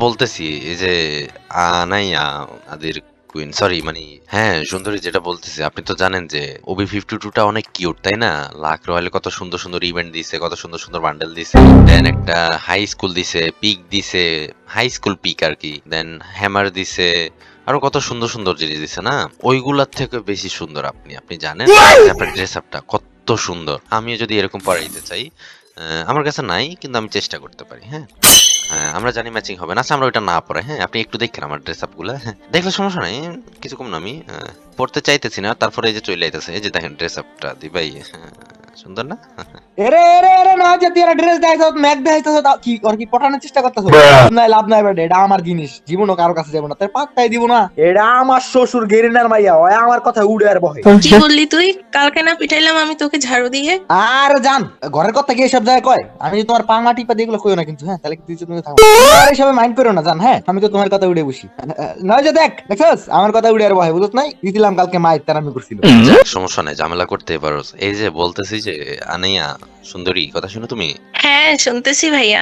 বলতেছি এই যে আনাইয়া আদির কুইন, সরি মানে হ্যাঁ সুন্দরী, যেটা বলতেছি আপনি তো জানেন যে ওবি 52টা অনেক কিউট তাই না? লাক রয়্যালে কত সুন্দর সুন্দর ইভেন্ট দিছে, কত সুন্দর সুন্দর বান্ডেল দিছে, দেন একটা হাই স্কুল দিছে, পিক দিছে, হাই স্কুল পিক আর কি, দেন হ্যামার দিছে, আরো কত সুন্দর সুন্দর জিনিস দিছে না? ওইগুলার থেকে বেশি সুন্দর আপনি আপনি জানেন যে আপনার ড্রেস আপটা কত সুন্দর। আমিও যদি এরকম পরাইতে চাই, আমার কাছে নাই কিন্তু আমি চেষ্টা করতে পারি। হ্যাঁ হ্যাঁ, আমরা জানি ম্যাচিং হবে না, আচ্ছা আমরা ওইটা না পরে, হ্যাঁ আপনি একটু দেখেন আমার ড্রেস আপ গুলা, হ্যাঁ দেখলে সমস্যা নাই, কিছু কম না, আমি পড়তে চাইতেছি না, তারপরে এই যে চলে আইতেছে, এই যে দেখেন ড্রেস আপটা দি ভাই, সুন্দর না? এরে এরে এরে না যে তুই একটা ড্রেস দেখাইছ ম্যাক দেখাইছ কি আর কি পটানোর চেষ্টা করতেছ? লাভ নাই বেটা, এটা আমার জিনিস, জীবনও কারো কাছে যাবো না, তোর পাত্তাই দিব না। এটা আমার শ্বশুর গেরিনার মাইয়া, ওই আমার কথা উড়ে আর বহে। কি বললি তুই? কালকে না পিটাইলাম আমি তোকে ঝাড়ু দিয়ে? আর জান ঘরের কথা গিয়ে সব জায়গায় কয়, আমি যে তোমার পাঙা টিপা দিয়ে এগুলো কইও না কিন্তু, হ্যাঁ তাহলে তুই তুমি থাকো আর এইসব মাইন্ড করো না জান, হ্যাঁ আমি তো তোমার কথা উড়ে বসি, নয় যে দেখ দেখছস আমার কথা উড়ে আর বহে, বুঝছ নাই? দিছিলাম কালকে মাইর তার আমি করছিল। যাক, সমস্যা নাই, ঝামেলা করতে পারো। এই যে বলতেছি যে আনাইয়া সুন্দরী, কথা শুনো তুমি। হ্যাঁ শুনতেছি ভাইয়া।